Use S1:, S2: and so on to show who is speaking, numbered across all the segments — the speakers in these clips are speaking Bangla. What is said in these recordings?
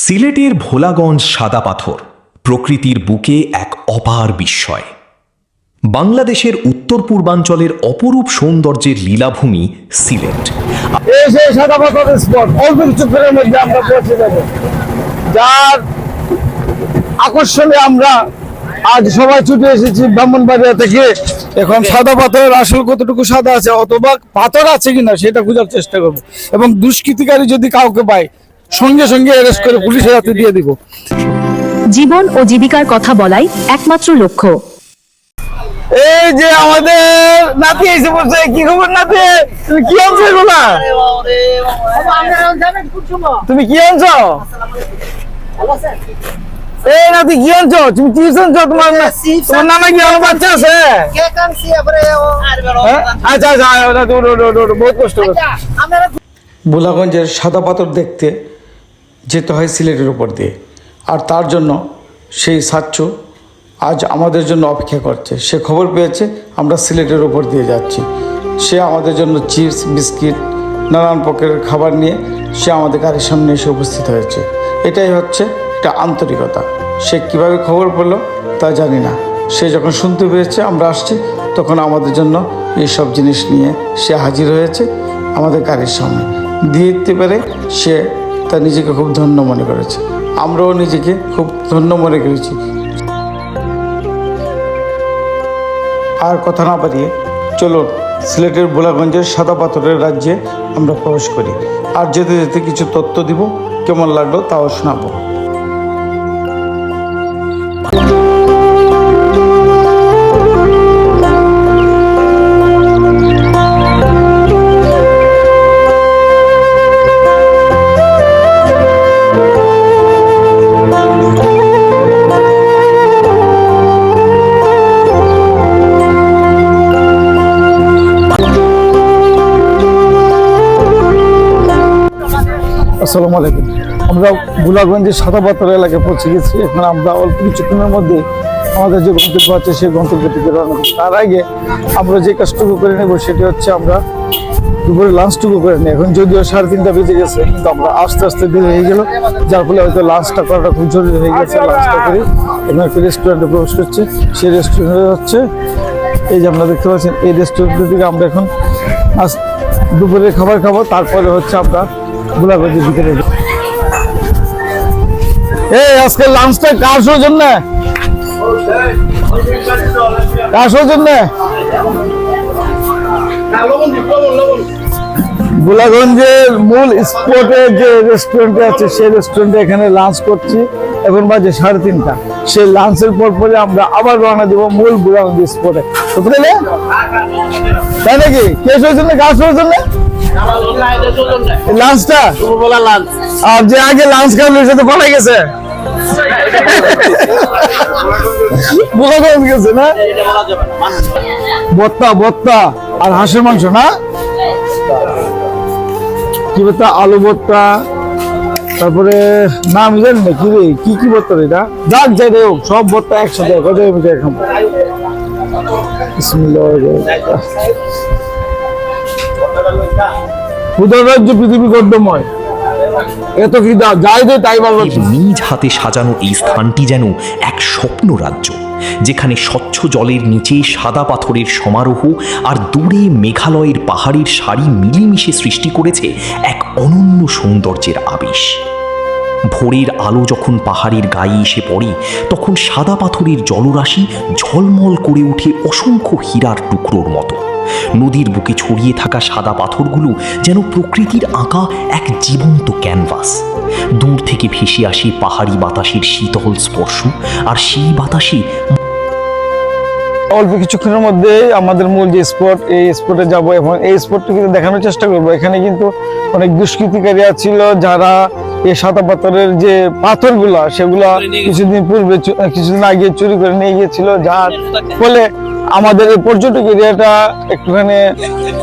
S1: সিলেটের ভোলাগঞ্জ সাদা পাথর প্রকৃতির বুকে এক অপার বিস্ময়। বাংলাদেশের উত্তর পূর্বাঞ্চলের অপরূপ সৌন্দর্যের লীলাভূমি সিলেট।
S2: এই সেই সাদা পাথরের স্পট অল্প কিছুক্ষণের মধ্যে আমরা পৌঁছে যাব, যার আকর্ষণে আমরা আজ সবাই ছুটে এসেছি ব্রাহ্মণবাড়িয়া থেকে। এখন সাদা পাথরের আসল কতটুকু সাদা আছে অথবা পাথর আছে কিনা সেটা খোঁজার চেষ্টা করব, এবং দুষ্কৃতিকারী যদি কাউকে পাই সঙ্গে সঙ্গে অ্যারেস্ট করে পুলিশের হাতে দিয়ে দিব।
S3: জীবন ও জীবিকার কথা বলাই একমাত্র লক্ষ্য।
S2: এই যে আমাদের নাতি এসে বলছে, কি খবর নাতি? তুমি কি আনছো এগুলা? তুমি কি আনছো? এই নাতি কি আনছো? তুমি কি আনছো? তোমার নামে কি আমার বাচ্চা আছে? আচ্ছা আচ্ছা, বহুত কষ্ট করছে। ভোলাগঞ্জের সাদা পাথর দেখতে যেতে হয় সিলেটের উপর দিয়ে, আর তার জন্য সেই সাচ্চু আজ আমাদের জন্য অপেক্ষা করছে। সে খবর পেয়েছে আমরা সিলেটের উপর দিয়ে যাচ্ছি। সে আমাদের জন্য চিপস, বিস্কিট, নানান প্রকারের খাবার নিয়ে সে আমাদের গাড়ির সামনে এসে উপস্থিত হয়েছে। এটাই হচ্ছে একটা আন্তরিকতা। সে কিভাবে খবর পেল তা জানি না। সে যখন শুনতে পেরেছে আমরা আসছি, তখন আমাদের জন্য এইসব জিনিস নিয়ে সে হাজির হয়েছে আমাদের গাড়ির সামনে। দিয়ে দিতে পেরে সে তার নিজেকে খুব ধন্য মনে করেছে, আমরাও নিজেকে খুব ধন্য মনে করেছি। আর কথা না পারিয়ে চলুন সিলেটের ভোলাগঞ্জের সাদা পাথরের রাজ্যে আমরা প্রবেশ করি, আর যেতে যেতে কিছু তথ্য দিব, কেমন লাগলো তাও শোনাবো। আসসালামু আলাইকুম। আমরা ভোলাগঞ্জের সাদা পাথর এলাকায় পৌঁছে গেছি। এখন আমরা অল্প কিছুক্ষণের মধ্যে আমাদের যে গন্তব্য আছে সেই গন্তব্যের দিকে রওনা করছি। তার আগে আমরা যে কাজটুকু করে নেব সেটি হচ্ছে আমরা দুপুরে লাঞ্চটুকু করে নিই। এখন যদিও 3:30 বেজে গেছে, কিন্তু আমরা আস্তে আস্তে দেরি হয়ে গেল, যার ফলে হয়তো লাঞ্চটা করাটা খুব জরুরি হয়ে গেছে। লাঞ্চটা করি এবং একটা রেস্টুরেন্টে প্রবেশ করছে। সেই রেস্টুরেন্ট হচ্ছে এই যে আপনারা দেখতে পাচ্ছেন, এই রেস্টুরেন্টের দিকে আমরা এখন দুপুরের খাবার খাবো। তারপরে হচ্ছে আমরা ভোলাগঞ্জের ভিতরে। এই আজকে লাঞ্চটা কার সৌজন্য? কার সৌজন্য? ভোলাগঞ্জের মূল স্পটে যে রেস্টুরেন্টে আছে সেই রেস্টুরেন্টে এখানে লাঞ্চ করছি। এখন বাজে 3:30। সেই লাঞ্চের পরে আমরা আবার রওনা দিব মূল ভোলাগঞ্জ স্পটে। বুঝলে তাই নাকি? কে সৌজন্য? কার সৌজন্য লাঞ্চটা? আর যে আগে লাঞ্চ খাওয়ার সাথে বলা গেছে গেছে না? ভর্তা আর হাঁসের মাংস না? কি ভর্তা? আলু ভর্তা, তারপরে নাম জানি না কি রে, কি ভর্তা এটা, যাক যাই রে হোক, সব ভর্তা একসাথে খাবো। পৃথিবী গদ্যময়, এত কি যাই দে তাই ভালো।
S1: নিজ হাতে সাজানো এই স্থানটি যেন এক স্বপ্ন রাজ্য, যেখানে স্বচ্ছ জলের নিচে সাদা পাথরের সমারোহ আর দূরে মেঘালয়ের পাহাড়ের সারি মিলেমিশে সৃষ্টি করেছে এক অনন্য সৌন্দর্যের আবেশ। ভোরের আলো যখন পাহাড়ের গায়ে এসে পড়ে, তখন সাদা পাথরের জলরাশি ঝলমল করে ওঠে অসংখ্য হীরার টুকরোর মতো। নদীর বুকে ছড়িয়ে থাকা সাদা পাথরগুলো যেন প্রকৃতির আঁকা এক জীবন্ত ক্যানভাস। দূর থেকে ভেসে আসে পাহাড়ি বাতাসের শীতল স্পর্শ, আর সেই বাতাসে
S2: অল্প কিছুক্ষণের মধ্যে আমাদের মূল যে স্পট, এই স্পটে যাবো এবং এই স্পটটি কিন্তু দেখানোর চেষ্টা করবো। এখানে কিন্তু অনেক দুষ্কৃতিকারী ছিল, যারা এই সাদা পাথরের যে পাথরগুলা সেগুলা কিছুদিন আগে চুরি করে নিয়ে গিয়েছিল, যার ফলে আমাদের এই পর্যটক এরিয়াটা একটুখানি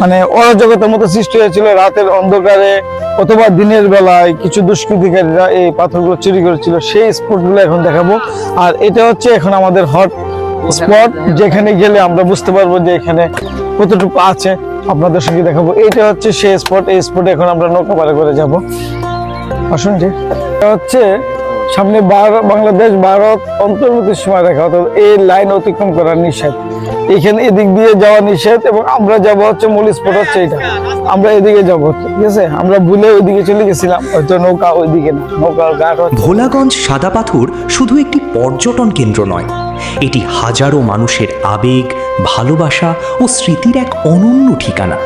S2: মানে অরাজকতার মতো সৃষ্টি হয়েছিল। রাতের অন্ধকারে অথবা দিনের বেলায় কিছু দুষ্কৃতিকারীরা এই পাথরগুলো চুরি করেছিল। সেই স্পটগুলো এখন দেখাবো। আর এটা হচ্ছে এখন আমাদের হট স্পট, যেখানে গেলে আমরা বুঝতে পারবো যে এখানে কতটুকু আছে, আপনাদের সঙ্গে দেখাবো। এইটা হচ্ছে সেই স্পট। এই স্পটে এখন আমরা নৌকা পাড়ে করে যাব। আসুন যে এটা হচ্ছে সামনে বাংলাদেশ ভারত অন্তর্বর্তী সীমা রেখা, অর্থাৎ এই লাইন অতিক্রম করা নিষেধ। এখানে এদিক দিয়ে যাওয়া নিষেধ এবং আমরা যাব হচ্ছে মূল স্পট হচ্ছে এটা, আমরা এদিকে যাব, ঠিক আছে? আমরা ভুলে ওইদিকে চলে গেছিলাম, হয়তো নৌকা ওইদিকে না, নৌকার ঘাট হচ্ছে।
S1: ভোলাগঞ্জ সাদা পাথর শুধু একটি পর্যটন কেন্দ্র নয়, এটি হাজারো মানুষের আবেগ, ভালোবাসা ও স্মৃতির এক অনন্য ঠিকানা।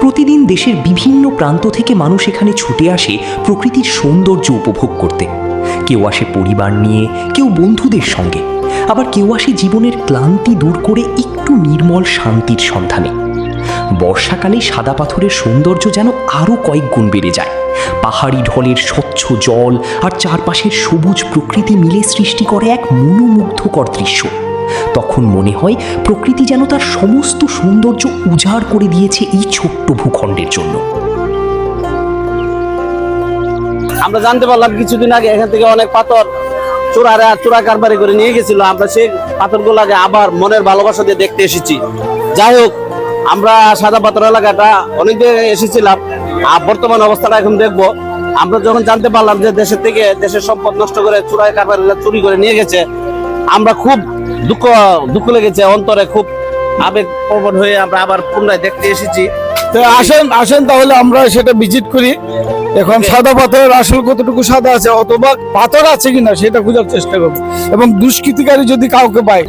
S1: প্রতিদিন দেশের বিভিন্ন প্রান্ত থেকে মানুষ এখানে ছুটে আসে প্রকৃতির সৌন্দর্য উপভোগ করতে। কেউ আসে পরিবার নিয়ে, কেউ বন্ধুদের সঙ্গে, আবার কেউ আসে জীবনের ক্লান্তি দূর করে একটু নির্মল শান্তির সন্ধানে। বর্ষাকালে সাদা পাথরের সৌন্দর্য যেন আরও কয়েক গুণ বেড়ে যায়। পাহাড়ি ঢলের স্বচ্ছ জল আর চারপাশের সবুজ প্রকৃতি মিলে সৃষ্টি করে এক মনোমুগ্ধকর দৃশ্য। তখন মনে হয় প্রকৃতি যেন তার সমস্ত সৌন্দর্য উজাড় করে দিয়েছে এই ছোট্ট ভূখণ্ডের জন্য।
S4: আমরা জানতে পারলাম কিছুদিন আগে এখান থেকে অনেক পাথর চোরা কারবারি করে নিয়ে গেছিল। আমরা সেই পাথরগুলোকে আবার মনের ভালোবাসা দিয়ে দেখতে এসেছি। যাই হোক, আমরা সাদা পাথর এলাকাটা অনেকদিন এসেছিলাম, আর বর্তমান অবস্থাটা এখন দেখবো। আমরা যখন জানতে পারলাম যে দেশের থেকে দেশের সম্পদ নষ্ট করে চোরা কারবারিরা চুরি করে নিয়ে গেছে, আমরা খুব দুঃখ লেগেছে, অন্তরে খুব আবেগ প্রবণ হয়ে আমরা আবার পুনরায় দেখতে এসেছি।
S2: তো আসেন তাহলে আমরা সেটা ভিজিট করি। এখন সাদা পাথরের আসল কতটুকু সাদা আছে অথবা পাথর আছে কিনা সেটা খোঁজার চেষ্টা করবো, এবং দুষ্কৃতিকারী যদি কাউকে পাই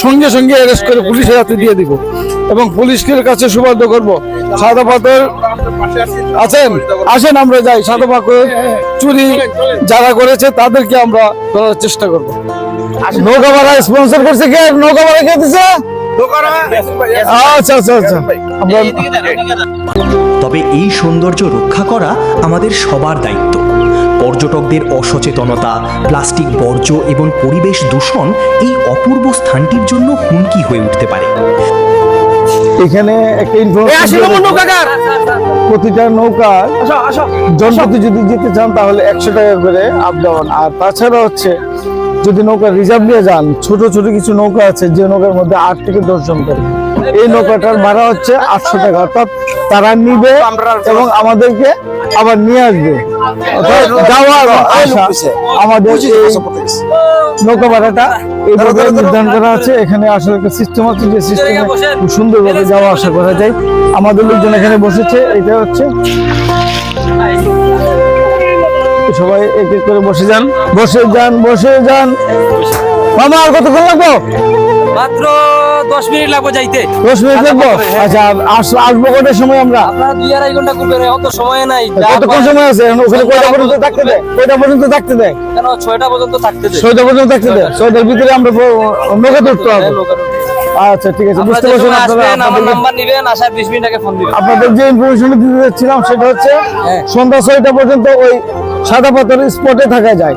S2: সঙ্গে সঙ্গে অ্যারেস্ট করে পুলিশের হাতে দিয়ে দিব এবং পুলিশের কাছে সুপার্দ করব। সাদা পাথর আসেন আমরা যাই, সাদা পাথর চুরি যারা করেছে তাদেরকে আমরা ধরার চেষ্টা করব। নৌকা ভাড়া স্পন্সর করছে কে? নৌকা ভাড়া কে দিছে? আচ্ছা আচ্ছা আচ্ছা। আমরা
S1: তবে এই সৌন্দর্য রক্ষা করা আমাদের সবার দায়িত্ব। পর্যটকদের অসচেতনতা, প্লাস্টিক বর্জ্য এবং পরিবেশ দূষণ এই অপূর্ব স্থানটির জন্য হুমকি হয়ে উঠতে পারে।
S2: এখানে একটা ইনফরমেশন, প্রতিটা নৌকা জনপ্রতি যদি যেতে চান তাহলে 100 টাকা করে আপ ডাউন। আর তাছাড়া হচ্ছে যদি নৌকা রিজার্ভ নিয়ে যান, ছোট ছোট কিছু নৌকা আছে যে নৌকার মধ্যে 8 থেকে 10 জন করে, এই নৌকাটার ভাড়া হচ্ছে 800 টাকা। অর্থাৎ তারা নিবে এবং আমাদেরকে আবার নিয়ে আসবে। যাওয়া এবং আসা আমাদের নৌকা ভাড়াটা এইভাবে নির্ধারণ করা আছে। এখানে আসলে একটা সিস্টেম আছে যে সিস্টেমে খুব সুন্দরভাবে যাওয়া আসা করা যায়। আমাদের লোকজন এখানে বসেছে, এটা হচ্ছে সবাই এক এক করে বসে যান। মামা আর কতক্ষণ লাগবো?
S5: মাত্র 10 মিনিট লাগবে যাইতে।
S2: 10 মিনিট লাগবো? আচ্ছা, আসবো কটার সময় আমরা?
S5: আপনারা 2-2.5 ঘন্টা করবেন, অত সময় নাই।
S2: কতক্ষণ সময় আছে? ওখানে কয়টা পর্যন্ত থাকতে দেয়? কয়টা পর্যন্ত থাকতে দেয়?
S5: কেন 6টা পর্যন্ত থাকতে দেয়।
S2: 6টা পর্যন্ত থাকতে দেয়। 6টার ভিতরে আমরা নৌকা ধরতে হবে। আচ্ছা ঠিক আছে, বুঝতে পারছেন আপনারা।
S5: আমার নাম্বার নিবেন, আসার 20 মিনিট আগে ফোন দিবেন।
S2: আপনাদের যে ইনফরমেশন দিতে যাচ্ছিলাম সেটা হচ্ছে সন্ধ্যা 6টা পর্যন্ত ওই সাদা পাথরের স্পটে থাকা যায়।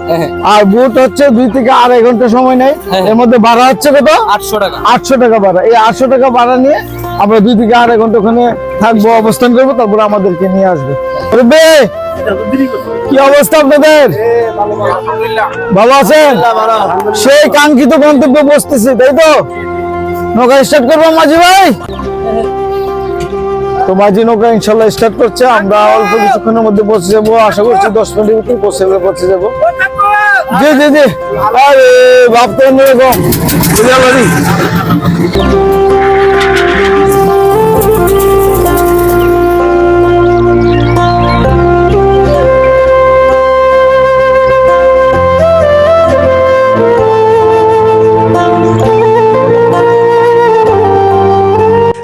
S2: আর বুট হচ্ছে 2 থেকে 2.5 ঘন্টা সময় নেয়। এর মধ্যে ভাড়া হচ্ছে কত?
S5: 800 টাকা।
S2: 800 টাকা ভাড়া। এই 800 টাকা ভাড়া নিয়ে আমরা 2 থেকে 2.5 ঘন্টা ওখানে থাকবো, অবস্থান করবো, তারপরে আমাদেরকে নিয়ে আসবে। কি অবস্থা আপনাদের? ভালো আছেন? সেই কাঙ্ক্ষিত গন্তব্যে বসতেছি, তাই তো? নৌকা স্টার্ট করবো মাঝি ভাই? তো মাঝি নৌকা ইনশাল্লাহ স্টার্ট করছে। আমরা অল্প কিছুক্ষণের মধ্যে পৌঁছে যাবো, আশা করছি 10 মিনিটের ভিতরে পৌঁছে যাবো। জি জি জি। আরে ভাবতে এরকম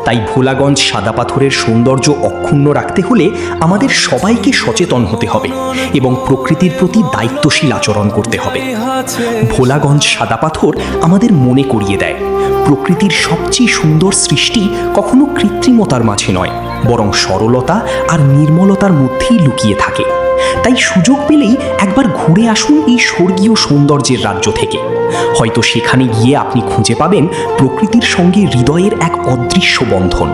S1: তাই ভোলাগঞ্জ সাদা পাথরের সৌন্দর্য অক্ষুণ্ণ রাখতে হলে আমাদের সবাইকে সচেতন হতে হবে এবং প্রকৃতির প্রতি দায়িত্বশীল আচরণ করতে হবে। ভোলাগঞ্জ সাদা পাথর আমাদের মনে করিয়ে দেয়, প্রকৃতির সবচেয়ে সুন্দর সৃষ্টি কখনো কৃত্রিমতার মাঝে নয়, বরং সরলতা আর নির্মলতার মধ্যেই লুকিয়ে থাকে। তাই সুযোগ পেলেই একবার ঘুরে আসুন এই স্বর্গীয় সৌন্দর্যের রাজ্য থেকে। হয়তো সেখানে গিয়ে আপনি খুঁজে পাবেন প্রকৃতির সঙ্গে হৃদয়ের এক অদৃশ্য বন্ধন,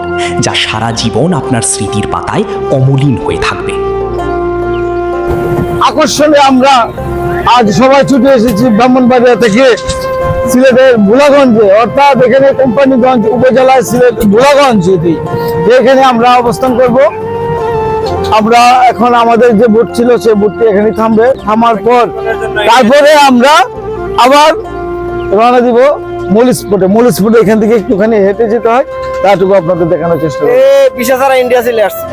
S1: যা সারা জীবন আপনার স্মৃতির পাতায় অমলিন হয়ে থাকবে।
S2: আকর্ষণে আমরা আজ সবাই ছুটে এসেছি ব্রাহ্মণবাড়িয়া থেকে সিলেটের ভোলাগঞ্জে, অর্থাৎ এখানে কোম্পানিগঞ্জ উপজেলায় সিলেট ভোলাগঞ্জ। এখানে আমরা অবস্থান করব আমরা এখন আমাদের যে বোট ছিল সেই বোটটি এখানে থামবে, থামার পর তারপরে আমরা আবার রওনা দিব মূল স্পটে। মূল স্পটে এখান থেকে একটুখানি হেঁটে যেতে হয়, তাটুকু আপনাদের দেখানোর চেষ্টা করব।
S5: বিশা ছাড়া ইন্ডিয়া চলে আসছে।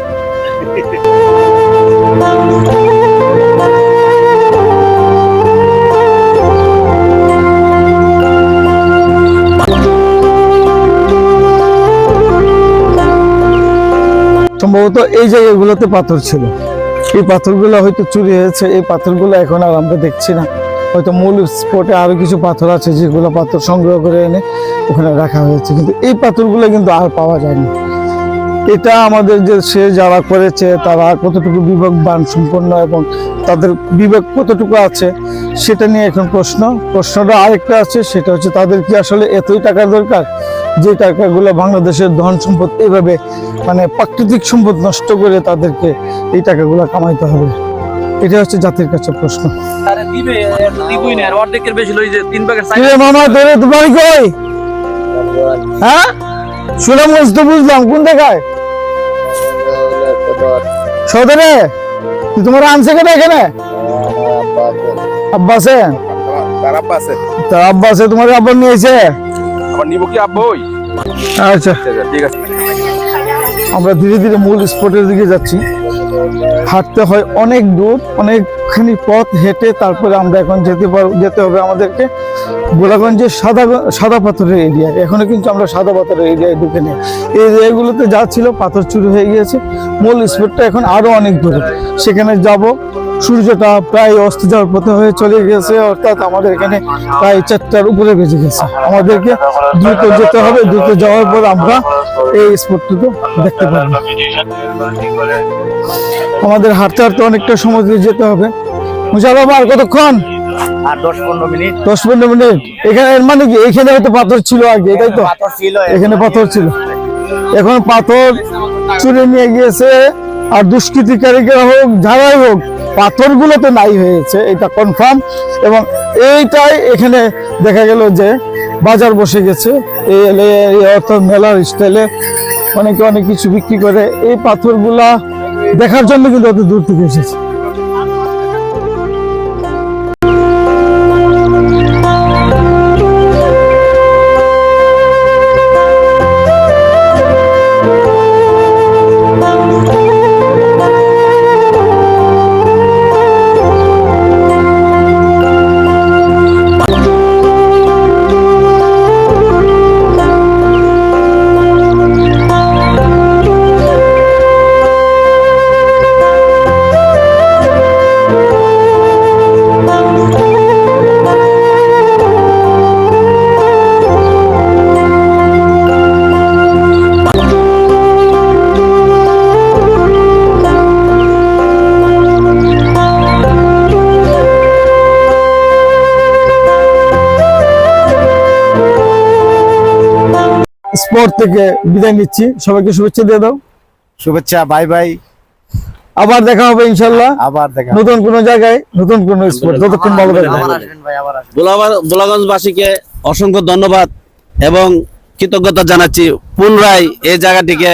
S2: সম্ভবত এই জায়গাগুলোতে পাথর ছিল, এই পাথরগুলো হয়তো চুরি হয়েছে। এই পাথরগুলো এখন আর আমরা দেখছি না, হয়তো মূল স্পটে আরো কিছু পাথর আছে যেগুলো পাথর সংগ্রহ করে এনে ওখানে রাখা হয়েছে, কিন্তু এই পাথরগুলো কিন্তু আর পাওয়া যায়নি। এটা আমাদের যে সে যারা করেছে তারা কতটুকু বিবেকবান সম্পন্ন এবং তাদের বিবেক কতটুকু আছে সেটা নিয়ে এখন প্রশ্নটা আরেকটা আছে, সেটা হচ্ছে তাদের কি আসলে এতই টাকার দরকার যে টাকাগুলো বাংলাদেশের ধন সম্পদ এইভাবে মানে প্রাকৃতিক সম্পদ নষ্ট করে তাদেরকে এই টাকাগুলো কামাইতে হবে? এটা হচ্ছে জাতির কাছে প্রশ্ন।
S5: আরে দিবে, দিবই না, আর অর্ধেকের বেশি লই যে 3 ভাগের
S2: কি রে মামা, তোরে তোমার কই? হ্যাঁ, সুনামগঞ্জ তো বুঝলাম, কোন জায়গায়? সদরে। তোমার আনছে কেন এখানে? আব্বাসে। তার আব্বাসে তোমার আব্বা নিয়েছে? আচ্ছা
S6: ঠিক আছে।
S2: আমরা ধীরে ধীরে মূল স্পটের দিকে যাচ্ছি। হাঁটতে হয় অনেক দূর, অনেকখানি পথ হেঁটে তারপরে আমরা এখন যেতে হবে আমাদেরকে গোলাগঞ্জের সাদা পাথরের এরিয়ায়। এখনো কিন্তু আমরা সাদা পাথরের এরিয়ায় ঢুকে নেই। এই এরিয়াগুলোতে যা ছিল পাথর চুরি হয়ে গিয়েছে। মূল স্পটটা এখন আরো অনেক দূরে, সেখানে যাব। সূর্যটা প্রায় অস্ত যাওয়ার পথে হয়ে চলে গেছে, অর্থাৎ আমাদের এখানে প্রায় 4টার উপরে বেজে গেছে। আমাদেরকে দ্রুত যেতে হবে, দ্রুত যাওয়ার পর আমরা এই স্পটটুকু দেখতে পারবো। আমাদের হাঁটতে হাঁটতে অনেকটা সময় দিয়ে যেতে হবে। মুশারফ, আর কতক্ষণ?
S5: আর 10-15 মিনিট।
S2: 10-15 মিনিট। এখানে এর মানে কি এখানে হয়তো পাথর ছিল আগে, তাই তো? এখানে পাথর ছিল, এখন পাথর চুরি নিয়ে গিয়েছে। আর দুষ্কৃতিকারীরা হোক যারাই হোক, পাথরগুলো তো নাই হয়েছে, এটা কনফার্ম। এবং এইটাই এখানে দেখা গেল যে বাজার বসে গেছে, এই অর্থাৎ মেলার স্টাইলে অনেকে অনেক কিছু বিক্রি করে। এই পাথরগুলা দেখার জন্য কিন্তু অত দূর থেকে এসেছে। স্পট থেকে বিদায় নিচ্ছি, সবাইকে শুভেচ্ছা দিয়ে দাও।
S7: শুভেচ্ছা, বাই বাই,
S2: আবার দেখা হবে ইনশাল্লাহ,
S7: আবার দেখা
S2: নতুন কোনো জায়গায়, নতুন কোনো স্পট। যতক্ষণ ভালো থাকবে।
S4: গোলাগঞ্জবাসীকে অসংখ্য ধন্যবাদ এবং কৃতজ্ঞতা জানাচ্ছি পুনরায় এই জায়গাটিকে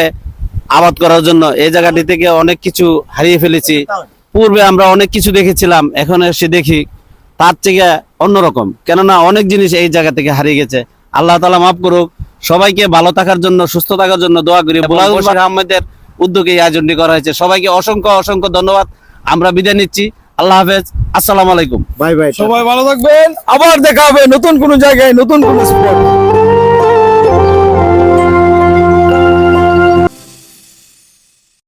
S4: আবাদ করার জন্য। এই জায়গাটি থেকে অনেক কিছু হারিয়ে ফেলেছি। পূর্বে আমরা অনেক কিছু দেখেছিলাম, এখন এসে দেখি তার থেকে অন্যরকম, কেননা অনেক জিনিস এই জায়গা থেকে হারিয়ে গেছে। আল্লাহ তাআলা মাফ করুক। সবাইকে ভালো থাকার জন্য, সুস্থ থাকার জন্য দোয়া করি। বশির আহমেদের উদ্যোগে এই আয়োজনটি করা হয়েছে। সবাইকে অসংখ্য অসংখ্য ধন্যবাদ। আমরা বিদায় নিচ্ছি। আল্লাহ হাফেজ, আসসালামু আলাইকুম।
S7: Bye bye.
S2: সবাই ভালো থাকবেন, আবার দেখা হবে নতুন কোনো জায়গায়, নতুন কোনো স্পট।